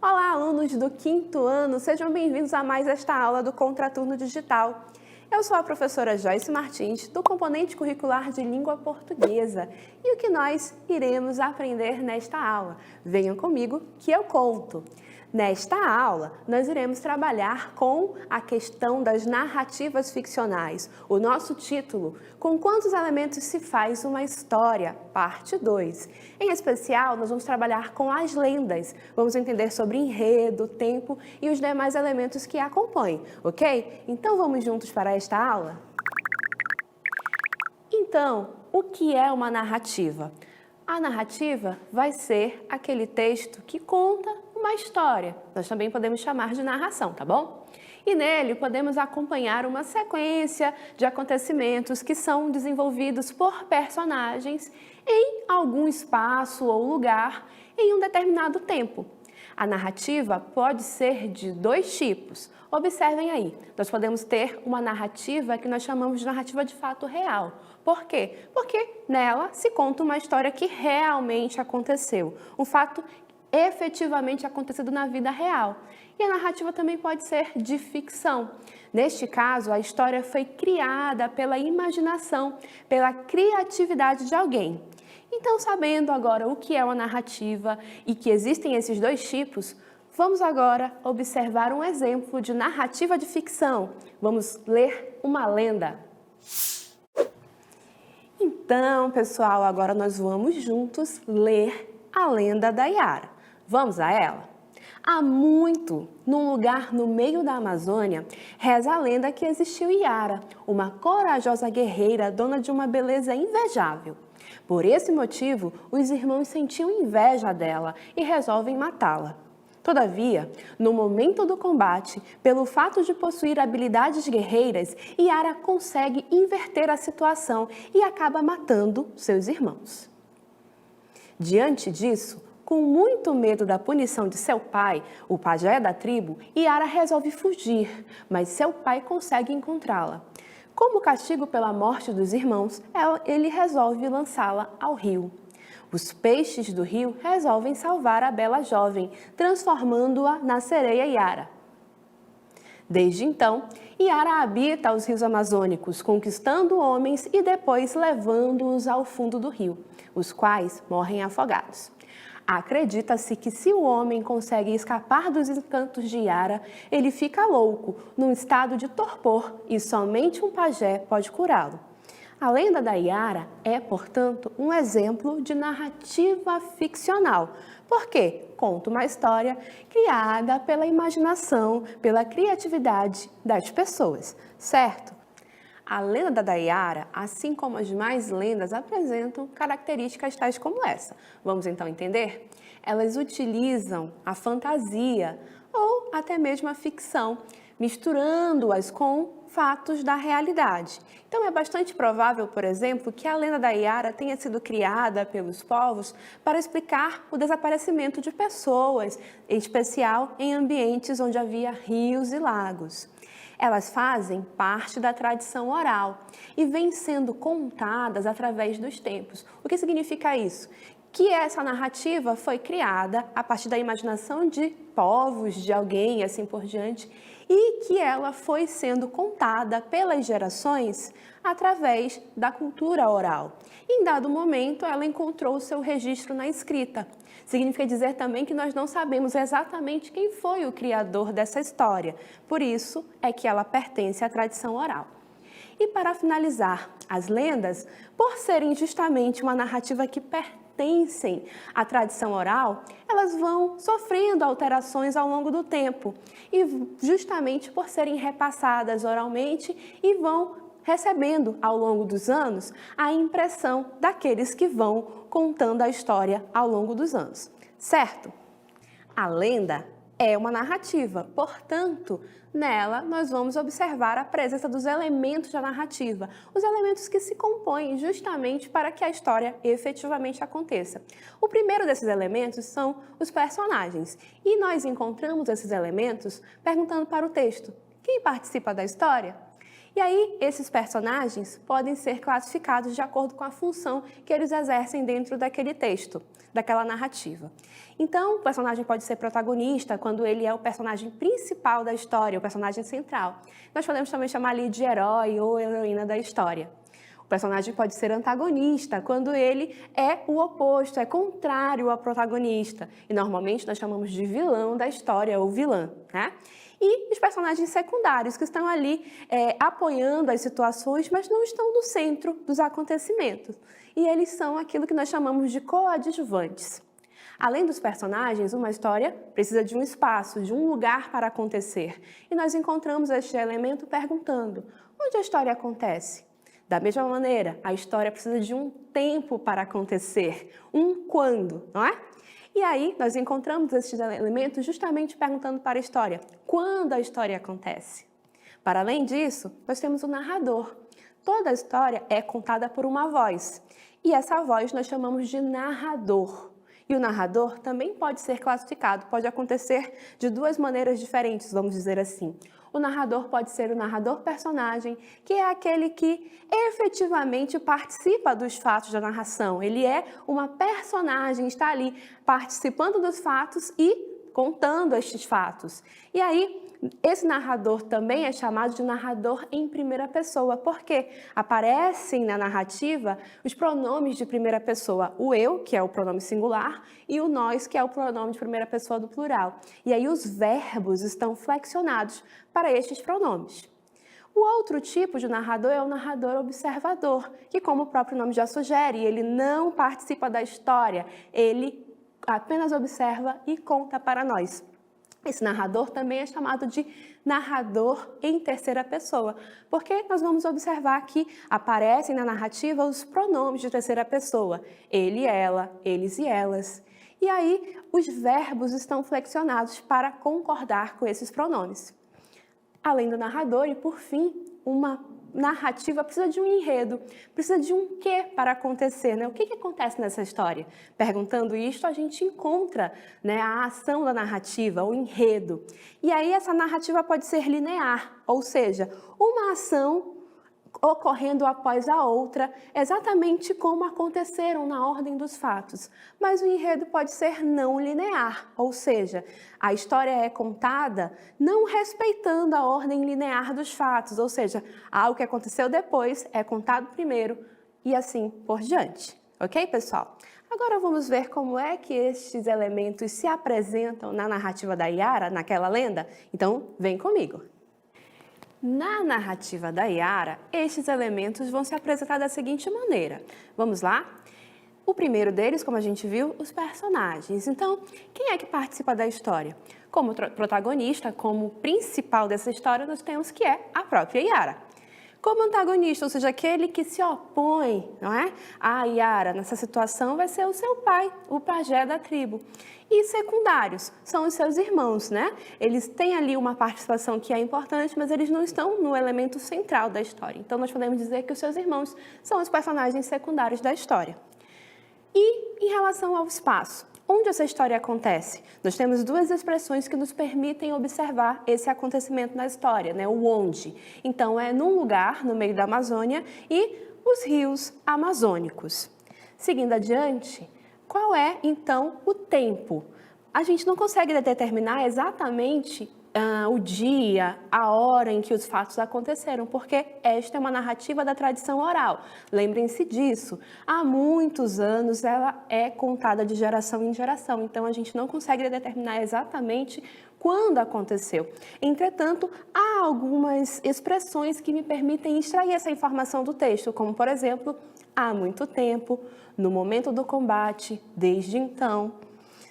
Olá, alunos do 5º ano, sejam bem-vindos a mais esta aula do Contraturno Digital. Eu sou a professora Joyce Martins, do componente curricular de língua portuguesa, e o que nós iremos aprender nesta aula? Venham comigo que eu conto! Nesta aula, nós iremos trabalhar com a questão das narrativas ficcionais. O nosso título, Com quantos elementos se faz uma história? Parte 2. Em especial, nós vamos trabalhar com as lendas. Vamos entender sobre enredo, tempo e os demais elementos que a acompanham, ok? Então, vamos juntos para esta aula? Então, o que é uma narrativa? A narrativa vai ser aquele texto que conta uma história. Nós também podemos chamar de narração, tá bom? E nele podemos acompanhar uma sequência de acontecimentos que são desenvolvidos por personagens em algum espaço ou lugar em um determinado tempo. A narrativa pode ser de dois tipos. Observem aí, nós podemos ter uma narrativa que nós chamamos de narrativa de fato real. Por quê? Porque nela se conta uma história que realmente aconteceu, um fato efetivamente acontecido na vida real. E a narrativa também pode ser de ficção. Neste caso, a história foi criada pela imaginação, pela criatividade de alguém. Então, sabendo agora o que é uma narrativa e que existem esses dois tipos, vamos agora observar um exemplo de narrativa de ficção. Vamos ler uma lenda. Então, pessoal, agora nós vamos juntos ler a lenda da Yara. Vamos a ela? Há muito, num lugar no meio da Amazônia, reza a lenda que existiu Yara, uma corajosa guerreira dona de uma beleza invejável. Por esse motivo, os irmãos sentiam inveja dela e resolvem matá-la. Todavia, no momento do combate, pelo fato de possuir habilidades guerreiras, Yara consegue inverter a situação e acaba matando seus irmãos. Diante disso, com muito medo da punição de seu pai, o pajé da tribo, Yara resolve fugir, mas seu pai consegue encontrá-la. Como castigo pela morte dos irmãos, ele resolve lançá-la ao rio. Os peixes do rio resolvem salvar a bela jovem, transformando-a na sereia Yara. Desde então, Yara habita os rios amazônicos, conquistando homens e depois levando-os ao fundo do rio, os quais morrem afogados. Acredita-se que se o homem consegue escapar dos encantos de Yara, ele fica louco, num estado de torpor, e somente um pajé pode curá-lo. A lenda da Yara é, portanto, um exemplo de narrativa ficcional, porque conta uma história criada pela imaginação, pela criatividade das pessoas, certo? A lenda da Yara, assim como as demais lendas, apresentam características tais como essa. Vamos então entender? Elas utilizam a fantasia ou até mesmo a ficção, misturando-as com fatos da realidade. Então é bastante provável, por exemplo, que a lenda da Yara tenha sido criada pelos povos para explicar o desaparecimento de pessoas, em especial em ambientes onde havia rios e lagos. Elas fazem parte da tradição oral e vêm sendo contadas através dos tempos. O que significa isso? Que essa narrativa foi criada a partir da imaginação de povos, de alguém e assim por diante, e que ela foi sendo contada pelas gerações através da cultura oral. Em dado momento, ela encontrou o seu registro na escrita. Significa dizer também que nós não sabemos exatamente quem foi o criador dessa história. Por isso é que ela pertence à tradição oral. E para finalizar, as lendas, por serem justamente uma narrativa que pertencem à tradição oral, elas vão sofrendo alterações ao longo do tempo. E justamente por serem repassadas oralmente e vão recebendo ao longo dos anos a impressão daqueles que vão contando a história ao longo dos anos, certo? A lenda é uma narrativa, portanto, nela nós vamos observar a presença dos elementos da narrativa, os elementos que se compõem justamente para que a história efetivamente aconteça. O primeiro desses elementos são os personagens, e nós encontramos esses elementos perguntando para o texto: quem participa da história? E aí, esses personagens podem ser classificados de acordo com a função que eles exercem dentro daquele texto, daquela narrativa. Então, o personagem pode ser protagonista quando ele é o personagem principal da história, o personagem central. Nós podemos também chamar ali de herói ou heroína da história. O personagem pode ser antagonista quando ele é o oposto, é contrário ao protagonista. E normalmente nós chamamos de vilão da história ou vilã, né? E os personagens secundários, que estão ali apoiando as situações, mas não estão no centro dos acontecimentos. E eles são aquilo que nós chamamos de coadjuvantes. Além dos personagens, uma história precisa de um espaço, de um lugar para acontecer. E nós encontramos este elemento perguntando: onde a história acontece? Da mesma maneira, a história precisa de um tempo para acontecer, um quando, não é? E aí, nós encontramos esses elementos justamente perguntando para a história: quando a história acontece? Para além disso, nós temos o narrador. Toda a história é contada por uma voz, e essa voz nós chamamos de narrador. E o narrador também pode ser classificado, pode acontecer de duas maneiras diferentes, vamos dizer assim. O narrador pode ser o narrador personagem, que é aquele que efetivamente participa dos fatos da narração. Ele é uma personagem, está ali participando dos fatos e contando estes fatos. E aí, esse narrador também é chamado de narrador em primeira pessoa, porque aparecem na narrativa os pronomes de primeira pessoa, o eu, que é o pronome singular, e o nós, que é o pronome de primeira pessoa do plural. E aí os verbos estão flexionados para estes pronomes. O outro tipo de narrador é o narrador observador, que, como o próprio nome já sugere, ele não participa da história, ele apenas observa e conta para nós. Esse narrador também é chamado de narrador em terceira pessoa, porque nós vamos observar que aparecem na narrativa os pronomes de terceira pessoa, ele, ela, eles e elas. E aí os verbos estão flexionados para concordar com esses pronomes. Além do narrador, e por fim, uma narrativa precisa de um enredo, precisa de um quê para acontecer, né? O que acontece nessa história? Perguntando isto, a gente encontra, né, a ação da narrativa, o enredo. E aí essa narrativa pode ser linear, ou seja, uma ação ocorrendo após a outra, exatamente como aconteceram na ordem dos fatos. Mas o enredo pode ser não linear, ou seja, a história é contada não respeitando a ordem linear dos fatos, ou seja, algo que aconteceu depois é contado primeiro e assim por diante. Ok, pessoal? Agora vamos ver como é que estes elementos se apresentam na narrativa da Yara, naquela lenda? Então, vem comigo! Na narrativa da Yara, estes elementos vão se apresentar da seguinte maneira. Vamos lá? O primeiro deles, como a gente viu, os personagens. Então, quem é que participa da história? Como protagonista, como principal dessa história, nós temos que é a própria Yara. Como antagonista, ou seja, aquele que se opõe, não é? A Yara, nessa situação, vai ser o seu pai, o pajé da tribo. E secundários são os seus irmãos, né? Eles têm ali uma participação que é importante, mas eles não estão no elemento central da história. Então, nós podemos dizer que os seus irmãos são os personagens secundários da história. E em relação ao espaço, onde essa história acontece? Nós temos duas expressões que nos permitem observar esse acontecimento na história, né? O onde. Então, é num lugar, no meio da Amazônia, e os rios amazônicos. Seguindo adiante, qual é, então, o tempo? A gente não consegue determinar exatamente o dia, a hora em que os fatos aconteceram, porque esta é uma narrativa da tradição oral. Lembrem-se disso. Há muitos anos ela é contada de geração em geração, então a gente não consegue determinar exatamente quando aconteceu. Entretanto, há algumas expressões que me permitem extrair essa informação do texto, como, por exemplo, há muito tempo, no momento do combate, desde então.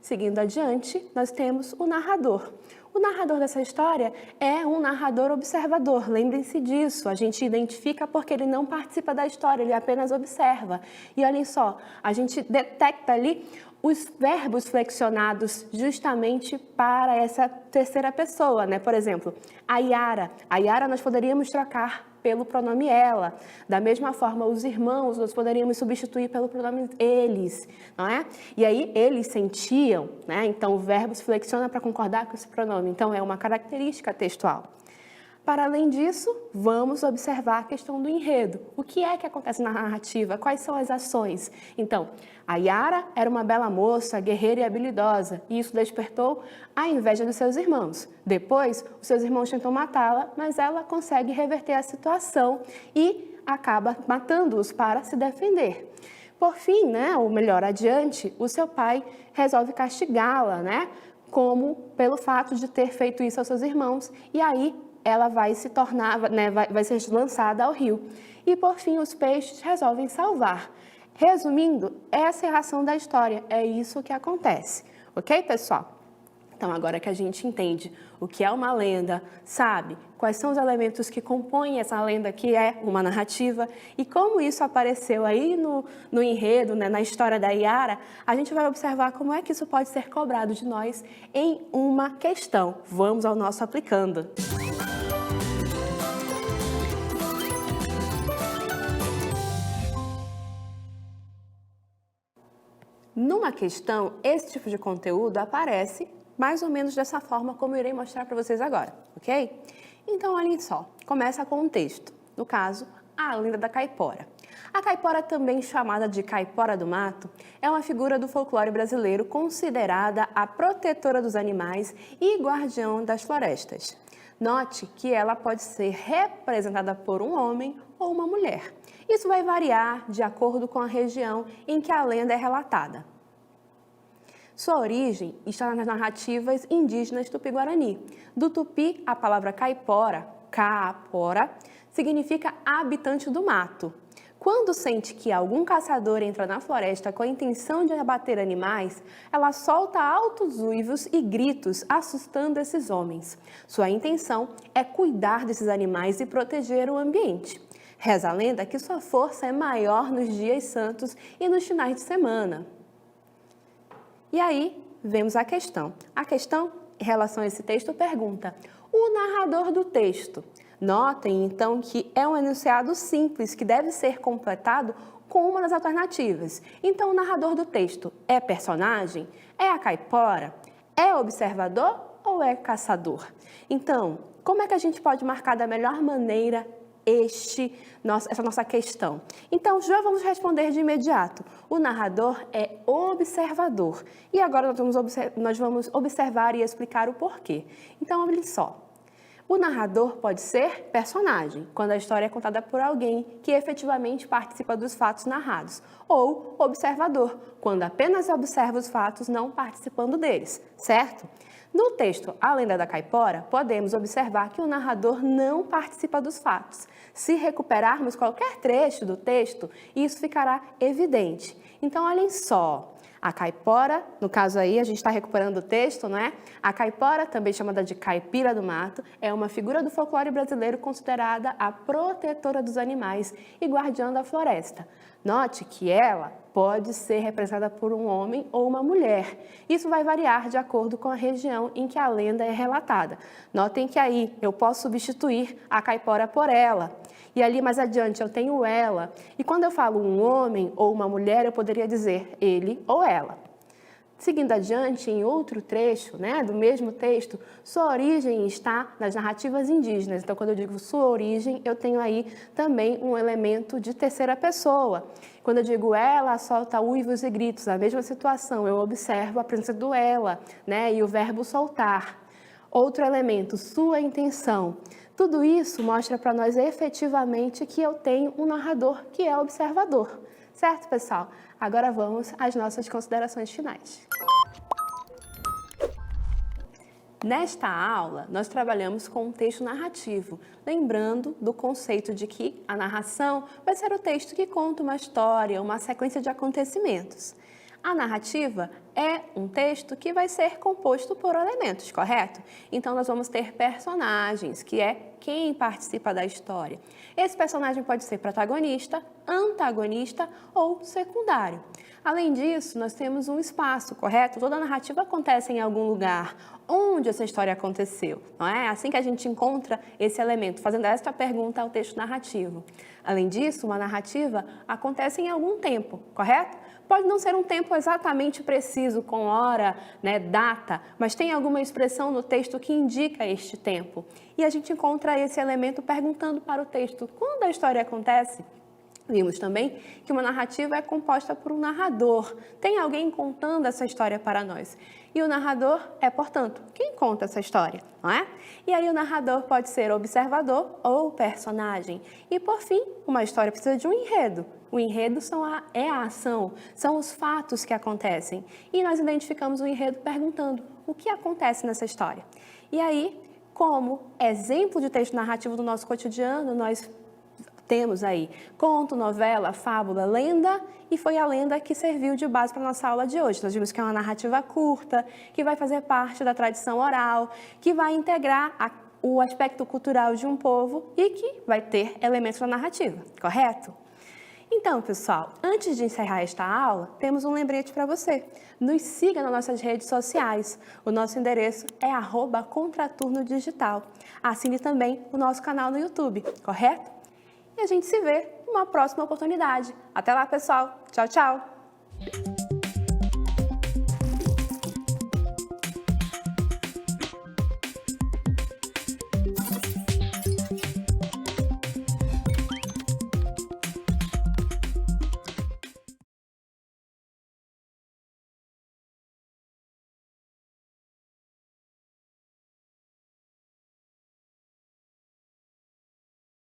Seguindo adiante, nós temos o narrador. O narrador dessa história é um narrador observador, lembrem-se disso, a gente identifica porque ele não participa da história, ele apenas observa. E olhem só, a gente detecta ali os verbos flexionados justamente para essa terceira pessoa, né? Por exemplo, a Yara. A Yara nós poderíamos trocar pelo pronome ela. Da mesma forma, os irmãos nós poderíamos substituir pelo pronome eles, não é? E aí, eles sentiam, né? Então, o verbo se flexiona para concordar com esse pronome. Então, é uma característica textual. Para além disso, vamos observar a questão do enredo. O que é que acontece na narrativa? Quais são as ações? Então, a Yara era uma bela moça, guerreira e habilidosa, e isso despertou a inveja dos seus irmãos. Depois, os seus irmãos tentam matá-la, mas ela consegue reverter a situação e acaba matando-os para se defender. Por fim, né, ou melhor, adiante, o seu pai resolve castigá-la, né, como pelo fato de ter feito isso aos seus irmãos, e aí ela vai se tornar, né, vai ser lançada ao rio. E, por fim, os peixes resolvem salvar. Resumindo, essa é a ação da história, é isso que acontece. Ok, pessoal? Então, agora que a gente entende o que é uma lenda, sabe quais são os elementos que compõem essa lenda, que é uma narrativa, e como isso apareceu aí no enredo, né, na história da Yara, a gente vai observar como é que isso pode ser cobrado de nós em uma questão. Vamos ao nosso aplicando. Numa questão, esse tipo de conteúdo aparece mais ou menos dessa forma como eu irei mostrar para vocês agora, ok? Então, olhem só, começa com um texto, no caso, a lenda da Caipora. A Caipora, também chamada de Caipora do Mato, é uma figura do folclore brasileiro considerada a protetora dos animais e guardiã das florestas. Note que ela pode ser representada por um homem ou uma mulher. Isso vai variar de acordo com a região em que a lenda é relatada. Sua origem está nas narrativas indígenas tupi-guarani. Do tupi, a palavra caipora, caapora, significa habitante do mato. Quando sente que algum caçador entra na floresta com a intenção de abater animais, ela solta altos uivos e gritos, assustando esses homens. Sua intenção é cuidar desses animais e proteger o ambiente. Reza a lenda que sua força é maior nos dias santos e nos finais de semana. E aí, vemos a questão. A questão, em relação a esse texto, pergunta: o narrador do texto. Notem, então, que é um enunciado simples que deve ser completado com uma das alternativas. Então, o narrador do texto é personagem? É a caipora? É observador ou é caçador? Então, como é que a gente pode marcar da melhor maneira essa nossa questão? Então, já vamos responder de imediato. O narrador é observador. E agora nós vamos observar e explicar o porquê. Então, olhem só. O narrador pode ser personagem, quando a história é contada por alguém que efetivamente participa dos fatos narrados, ou observador, quando apenas observa os fatos não participando deles, certo? No texto A Lenda da Caipora, podemos observar que o narrador não participa dos fatos. Se recuperarmos qualquer trecho do texto, isso ficará evidente. Então, olhem só. A caipora, no caso aí, a gente está recuperando o texto, não é? A caipora, também chamada de caipira do mato, é uma figura do folclore brasileiro considerada a protetora dos animais e guardiã da floresta. Note que ela pode ser representada por um homem ou uma mulher. Isso vai variar de acordo com a região em que a lenda é relatada. Notem que aí eu posso substituir a caipora por ela. E ali mais adiante eu tenho ela. E quando eu falo um homem ou uma mulher, eu poderia dizer ele ou ela. Seguindo adiante, em outro trecho, né, do mesmo texto, sua origem está nas narrativas indígenas. Então, quando eu digo sua origem, eu tenho aí também um elemento de terceira pessoa. Quando eu digo ela, solta uivos e gritos. A mesma situação, eu observo a presença do ela, né, e o verbo soltar. Outro elemento, sua intenção. Tudo isso mostra para nós efetivamente que eu tenho um narrador que é observador. Certo, pessoal? Agora vamos às nossas considerações finais. Nesta aula, nós trabalhamos com um texto narrativo, lembrando do conceito de que a narração vai ser o texto que conta uma história, uma sequência de acontecimentos. A narrativa é um texto que vai ser composto por elementos, correto? Então, nós vamos ter personagens, que é quem participa da história. Esse personagem pode ser protagonista, antagonista ou secundário. Além disso, nós temos um espaço, correto? Toda narrativa acontece em algum lugar. Onde essa história aconteceu? Não é? Assim que a gente encontra esse elemento, fazendo esta pergunta ao texto narrativo. Além disso, uma narrativa acontece em algum tempo, correto? Pode não ser um tempo exatamente preciso, com hora, data, mas tem alguma expressão no texto que indica este tempo. E a gente encontra esse elemento perguntando para o texto, quando a história acontece? Vimos também que uma narrativa é composta por um narrador. Tem alguém contando essa história para nós. E o narrador é, portanto, quem conta essa história, não é? E aí o narrador pode ser observador ou personagem. E, por fim, uma história precisa de um enredo. O enredo é a ação, são os fatos que acontecem. E nós identificamos o enredo perguntando o que acontece nessa história. E aí, como exemplo de texto narrativo do nosso cotidiano, nós temos aí conto, novela, fábula, lenda, e foi a lenda que serviu de base para a nossa aula de hoje. Nós vimos que é uma narrativa curta, que vai fazer parte da tradição oral, que vai integrar o aspecto cultural de um povo e que vai ter elementos na narrativa, correto? Então, pessoal, antes de encerrar esta aula, temos um lembrete para você. Nos siga nas nossas redes sociais. O nosso endereço é @contraturnodigital. Assine também o nosso canal no YouTube, correto? E a gente se vê numa próxima oportunidade. Até lá, pessoal. Tchau, tchau!